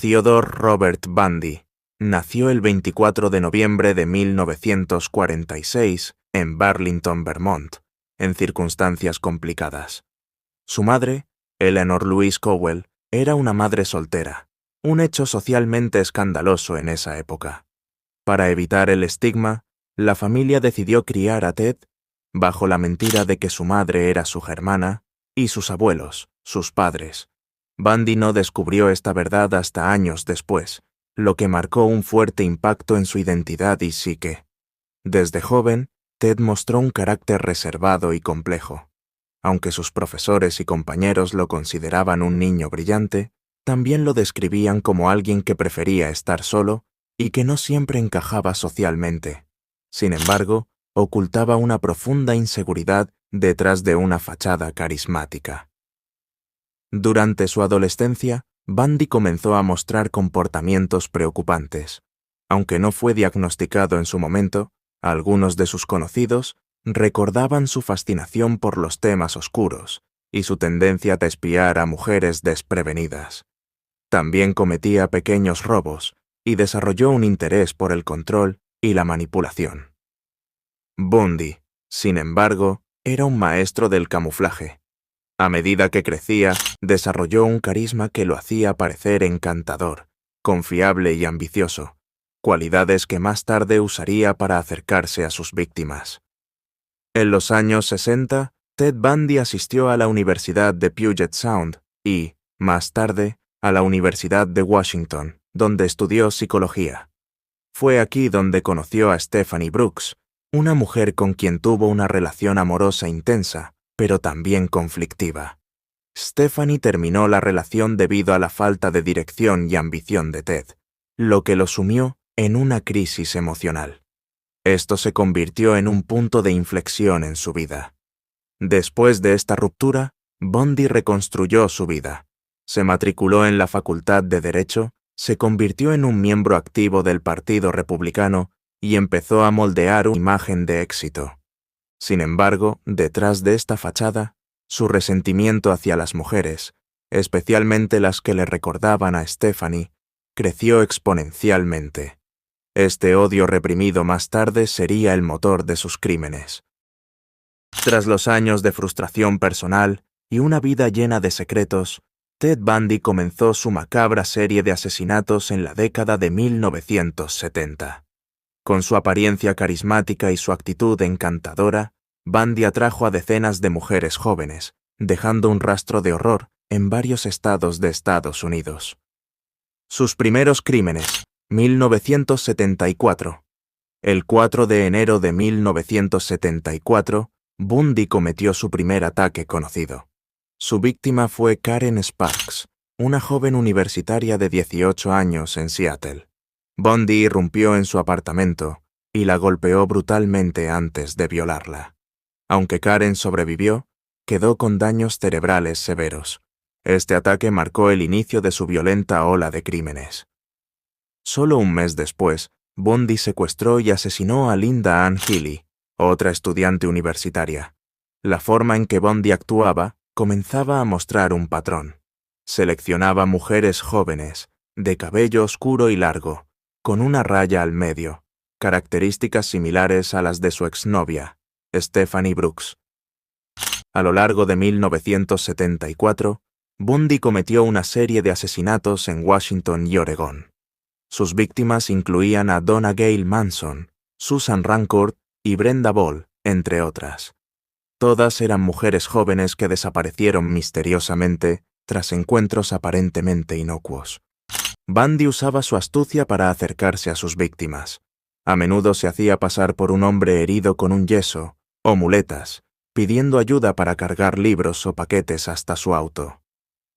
Theodore Robert Bundy nació el 24 de noviembre de 1946 en Burlington, Vermont, en circunstancias complicadas. Su madre, Eleanor Louise Cowell, era una madre soltera, un hecho socialmente escandaloso en esa época. Para evitar el estigma, la familia decidió criar a Ted bajo la mentira de que su madre era su germana y sus abuelos, sus padres. Bundy no descubrió esta verdad hasta años después, lo que marcó un fuerte impacto en su identidad y psique. Desde joven, Ted mostró un carácter reservado y complejo. Aunque sus profesores y compañeros lo consideraban un niño brillante, también lo describían como alguien que prefería estar solo y que no siempre encajaba socialmente. Sin embargo, ocultaba una profunda inseguridad detrás de una fachada carismática. Durante su adolescencia, Bundy comenzó a mostrar comportamientos preocupantes. Aunque no fue diagnosticado en su momento, algunos de sus conocidos recordaban su fascinación por los temas oscuros y su tendencia a espiar a mujeres desprevenidas. También cometía pequeños robos y desarrolló un interés por el control y la manipulación. Bundy, sin embargo, era un maestro del camuflaje. A medida que crecía, desarrolló un carisma que lo hacía parecer encantador, confiable y ambicioso, cualidades que más tarde usaría para acercarse a sus víctimas. En los años 60, Ted Bundy asistió a la Universidad de Puget Sound y, más tarde, a la Universidad de Washington, donde estudió psicología. Fue aquí donde conoció a Stephanie Brooks, una mujer con quien tuvo una relación amorosa intensa, pero también conflictiva. Stephanie terminó la relación debido a la falta de dirección y ambición de Ted, lo que lo sumió en una crisis emocional. Esto se convirtió en un punto de inflexión en su vida. Después de esta ruptura, Bundy reconstruyó su vida. Se matriculó en la Facultad de Derecho, se convirtió en un miembro activo del Partido Republicano y empezó a moldear una imagen de éxito. Sin embargo, detrás de esta fachada, su resentimiento hacia las mujeres, especialmente las que le recordaban a Stephanie, creció exponencialmente. Este odio reprimido más tarde sería el motor de sus crímenes. Tras los años de frustración personal y una vida llena de secretos, Ted Bundy comenzó su macabra serie de asesinatos en la década de 1970. Con su apariencia carismática y su actitud encantadora, Bundy atrajo a decenas de mujeres jóvenes, dejando un rastro de horror en varios estados de Estados Unidos. Sus primeros crímenes, 1974. El 4 de enero de 1974, Bundy cometió su primer ataque conocido. Su víctima fue Karen Sparks, una joven universitaria de 18 años en Seattle. Bundy irrumpió en su apartamento y la golpeó brutalmente antes de violarla. Aunque Karen sobrevivió, quedó con daños cerebrales severos. Este ataque marcó el inicio de su violenta ola de crímenes. Solo un mes después, Bundy secuestró y asesinó a Linda Ann Healy, otra estudiante universitaria. La forma en que Bundy actuaba comenzaba a mostrar un patrón. Seleccionaba mujeres jóvenes, de cabello oscuro y largo, con una raya al medio, características similares a las de su exnovia, Stephanie Brooks. A lo largo de 1974, Bundy cometió una serie de asesinatos en Washington y Oregón. Sus víctimas incluían a Donna Gail Manson, Susan Rancourt y Brenda Ball, entre otras. Todas eran mujeres jóvenes que desaparecieron misteriosamente tras encuentros aparentemente inocuos. Bundy usaba su astucia para acercarse a sus víctimas. A menudo se hacía pasar por un hombre herido con un yeso o muletas, pidiendo ayuda para cargar libros o paquetes hasta su auto.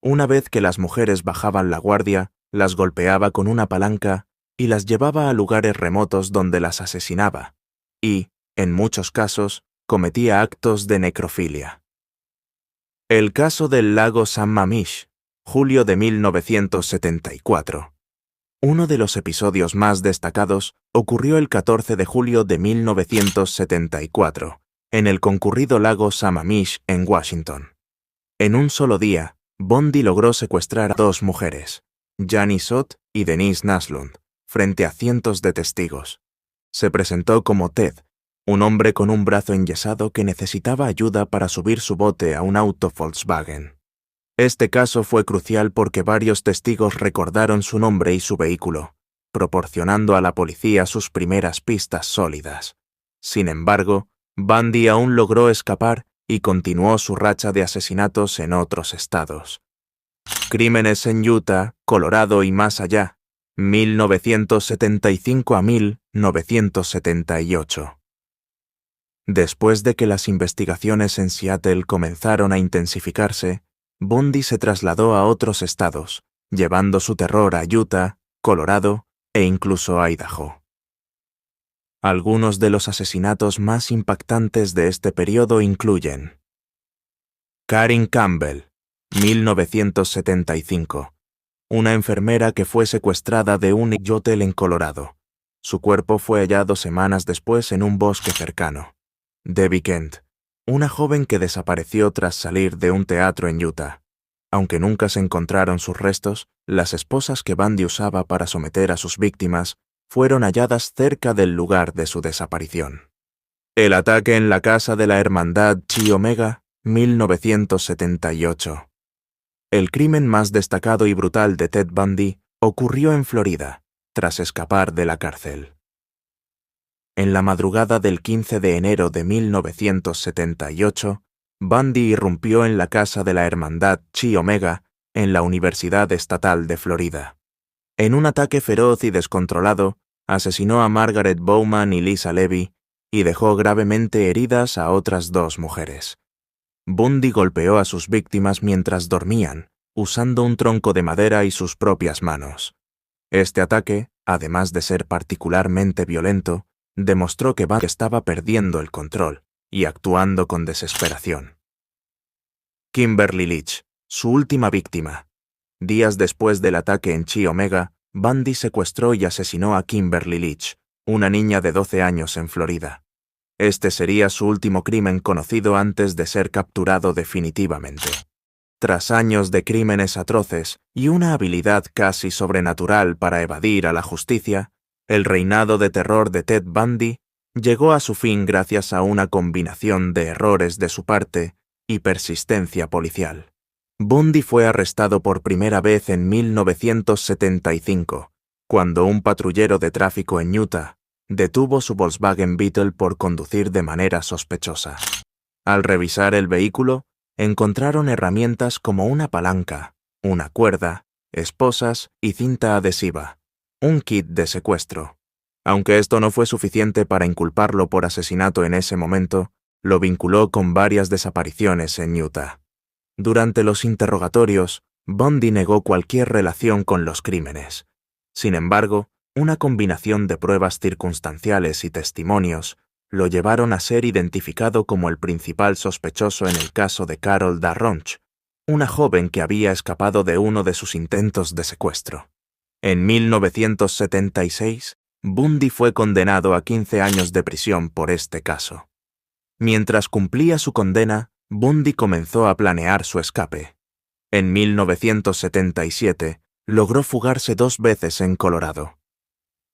Una vez que las mujeres bajaban la guardia, las golpeaba con una palanca y las llevaba a lugares remotos donde las asesinaba, y, en muchos casos, cometía actos de necrofilia. El caso del lago Sammamish, julio de 1974. Uno de los episodios más destacados ocurrió el 14 de julio de 1974, en el concurrido lago Sammamish en Washington. En un solo día, Bundy logró secuestrar a 2 mujeres, Jani Sott y Denise Naslund, frente a cientos de testigos. Se presentó como Ted, un hombre con un brazo enyesado que necesitaba ayuda para subir su bote a un auto Volkswagen. Este caso fue crucial porque varios testigos recordaron su nombre y su vehículo, proporcionando a la policía sus primeras pistas sólidas. Sin embargo, Bundy aún logró escapar y continuó su racha de asesinatos en otros estados. Crímenes en Utah, Colorado y más allá, 1975 a 1978. Después de que las investigaciones en Seattle comenzaron a intensificarse, Bundy se trasladó a otros estados, llevando su terror a Utah, Colorado e incluso Idaho. Algunos de los asesinatos más impactantes de este periodo incluyen Karen Campbell, 1975, una enfermera que fue secuestrada de un hotel en Colorado. Su cuerpo fue hallado semanas después en un bosque cercano. Debbie Kent, una joven que desapareció tras salir de un teatro en Utah. Aunque nunca se encontraron sus restos, las esposas que Bundy usaba para someter a sus víctimas fueron halladas cerca del lugar de su desaparición. El ataque en la casa de la Hermandad Chi Omega, 1978. El crimen más destacado y brutal de Ted Bundy ocurrió en Florida, tras escapar de la cárcel. En la madrugada del 15 de enero de 1978, Bundy irrumpió en la casa de la Hermandad Chi Omega en la Universidad Estatal de Florida. En un ataque feroz y descontrolado, asesinó a Margaret Bowman y Lisa Levy y dejó gravemente heridas a otras dos mujeres. Bundy golpeó a sus víctimas mientras dormían, usando un tronco de madera y sus propias manos. Este ataque, además de ser particularmente violento, demostró que Bundy estaba perdiendo el control y actuando con desesperación. Kimberly Leach, su última víctima. Días después del ataque en Chi Omega, Bundy secuestró y asesinó a Kimberly Leach, una niña de 12 años en Florida. Este sería su último crimen conocido antes de ser capturado definitivamente. Tras años de crímenes atroces y una habilidad casi sobrenatural para evadir a la justicia, el reinado de terror de Ted Bundy llegó a su fin gracias a una combinación de errores de su parte y persistencia policial. Bundy fue arrestado por primera vez en 1975, cuando un patrullero de tráfico en Utah detuvo su Volkswagen Beetle por conducir de manera sospechosa. Al revisar el vehículo, encontraron herramientas como una palanca, una cuerda, esposas y cinta adhesiva, un kit de secuestro. Aunque esto no fue suficiente para inculparlo por asesinato en ese momento, lo vinculó con varias desapariciones en Utah. Durante los interrogatorios, Bundy negó cualquier relación con los crímenes. Sin embargo, una combinación de pruebas circunstanciales y testimonios lo llevaron a ser identificado como el principal sospechoso en el caso de Carol Darronch, una joven que había escapado de uno de sus intentos de secuestro. En 1976, Bundy fue condenado a 15 años de prisión por este caso. Mientras cumplía su condena, Bundy comenzó a planear su escape. En 1977, logró fugarse 2 veces en Colorado.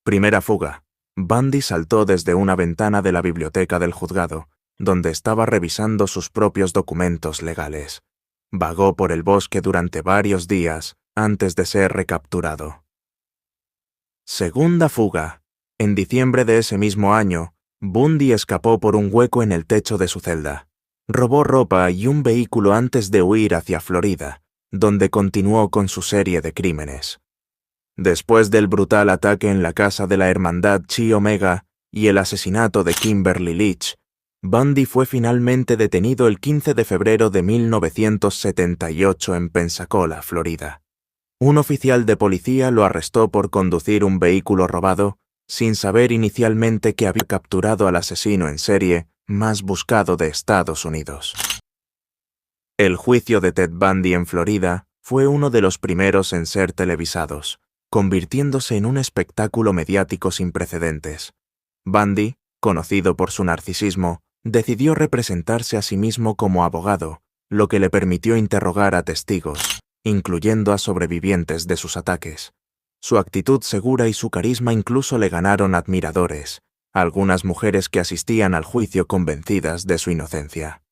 Primera fuga. Bundy saltó desde una ventana de la biblioteca del juzgado, donde estaba revisando sus propios documentos legales. Vagó por el bosque durante varios días antes de ser recapturado. Segunda fuga. En diciembre de ese mismo año, Bundy escapó por un hueco en el techo de su celda. Robó ropa y un vehículo antes de huir hacia Florida, donde continuó con su serie de crímenes. Después del brutal ataque en la casa de la Hermandad Chi Omega y el asesinato de Kimberly Leach, Bundy fue finalmente detenido el 15 de febrero de 1978 en Pensacola, Florida. Un oficial de policía lo arrestó por conducir un vehículo robado, sin saber inicialmente que había capturado al asesino en serie más buscado de Estados Unidos. El juicio de Ted Bundy en Florida fue uno de los primeros en ser televisados, convirtiéndose en un espectáculo mediático sin precedentes. Bundy, conocido por su narcisismo, decidió representarse a sí mismo como abogado, lo que le permitió interrogar a testigos, incluyendo a sobrevivientes de sus ataques. Su actitud segura y su carisma incluso le ganaron admiradores, algunas mujeres que asistían al juicio convencidas de su inocencia.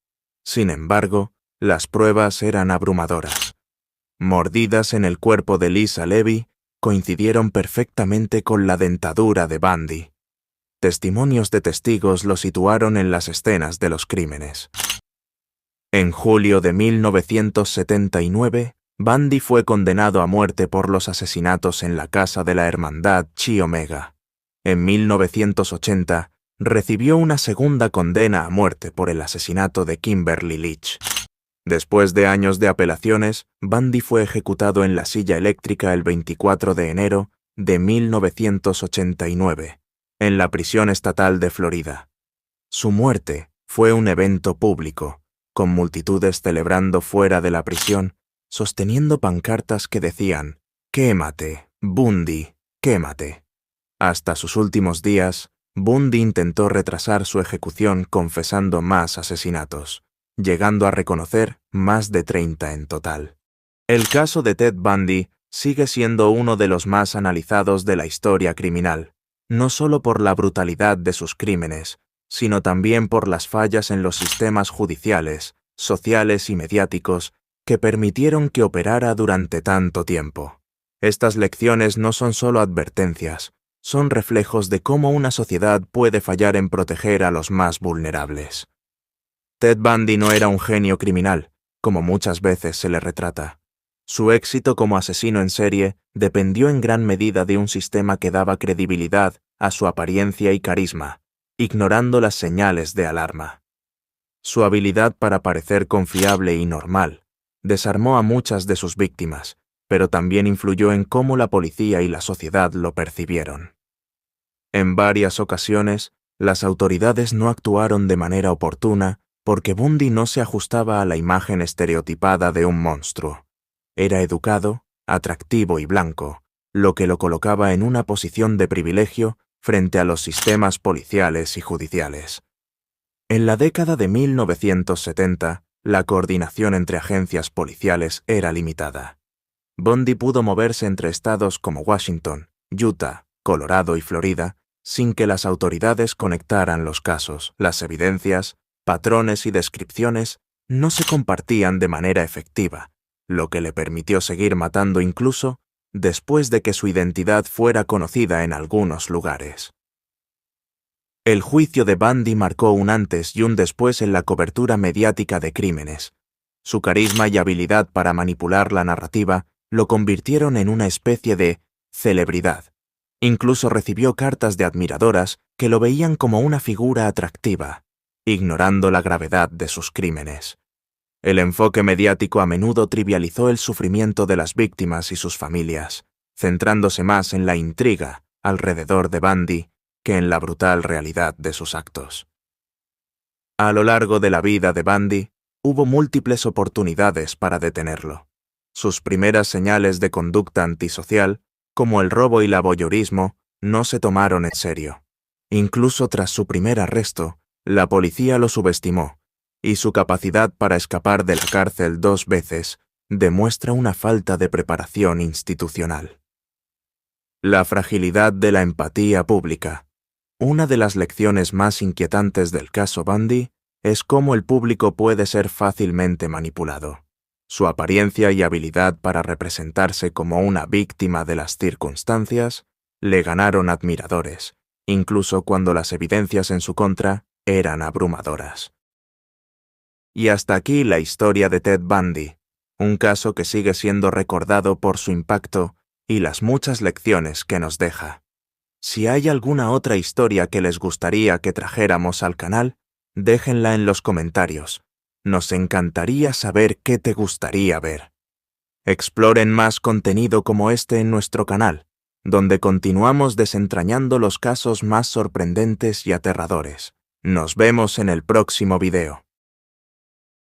Sin embargo, las pruebas eran abrumadoras. Mordidas en el cuerpo de Lisa Levy coincidieron perfectamente con la dentadura de Bundy. Testimonios de testigos lo situaron en las escenas de los crímenes. En julio de 1979, Bundy fue condenado a muerte por los asesinatos en la casa de la hermandad Chi Omega. En 1980, recibió una segunda condena a muerte por el asesinato de Kimberly Leach. Después de años de apelaciones, Bundy fue ejecutado en la silla eléctrica el 24 de enero de 1989, en la prisión estatal de Florida. Su muerte fue un evento público, con multitudes celebrando fuera de la prisión, sosteniendo pancartas que decían «Quémate, Bundy, quémate». Hasta sus últimos días, Bundy intentó retrasar su ejecución confesando más asesinatos, llegando a reconocer más de 30 en total. El caso de Ted Bundy sigue siendo uno de los más analizados de la historia criminal, no solo por la brutalidad de sus crímenes, sino también por las fallas en los sistemas judiciales, sociales y mediáticos que permitieron que operara durante tanto tiempo. Estas lecciones no son solo advertencias, son reflejos de cómo una sociedad puede fallar en proteger a los más vulnerables. Ted Bundy no era un genio criminal, como muchas veces se le retrata. Su éxito como asesino en serie dependió en gran medida de un sistema que daba credibilidad a su apariencia y carisma, ignorando las señales de alarma. Su habilidad para parecer confiable y normal desarmó a muchas de sus víctimas, pero también influyó en cómo la policía y la sociedad lo percibieron. En varias ocasiones, las autoridades no actuaron de manera oportuna porque Bundy no se ajustaba a la imagen estereotipada de un monstruo. Era educado, atractivo y blanco, lo que lo colocaba en una posición de privilegio frente a los sistemas policiales y judiciales. En la década de 1970, la coordinación entre agencias policiales era limitada. Bundy pudo moverse entre estados como Washington, Utah, Colorado y Florida sin que las autoridades conectaran los casos. Las evidencias, patrones y descripciones no se compartían de manera efectiva, lo que le permitió seguir matando incluso después de que su identidad fuera conocida en algunos lugares. El juicio de Bundy marcó un antes y un después en la cobertura mediática de crímenes. Su carisma y habilidad para manipular la narrativa lo convirtieron en una especie de celebridad. Incluso recibió cartas de admiradoras que lo veían como una figura atractiva, ignorando la gravedad de sus crímenes. El enfoque mediático a menudo trivializó el sufrimiento de las víctimas y sus familias, centrándose más en la intriga alrededor de Bundy que en la brutal realidad de sus actos. A lo largo de la vida de Bundy, hubo múltiples oportunidades para detenerlo. Sus primeras señales de conducta antisocial, como el robo y el voyeurismo, no se tomaron en serio. Incluso tras su primer arresto, la policía lo subestimó, y su capacidad para escapar de la cárcel 2 veces demuestra una falta de preparación institucional. La fragilidad de la empatía pública. Una de las lecciones más inquietantes del caso Bundy es cómo el público puede ser fácilmente manipulado. Su apariencia y habilidad para representarse como una víctima de las circunstancias le ganaron admiradores, incluso cuando las evidencias en su contra eran abrumadoras. Y hasta aquí la historia de Ted Bundy, un caso que sigue siendo recordado por su impacto y las muchas lecciones que nos deja. Si hay alguna otra historia que les gustaría que trajéramos al canal, déjenla en los comentarios. Nos encantaría saber qué te gustaría ver. Exploren más contenido como este en nuestro canal, donde continuamos desentrañando los casos más sorprendentes y aterradores. Nos vemos en el próximo video.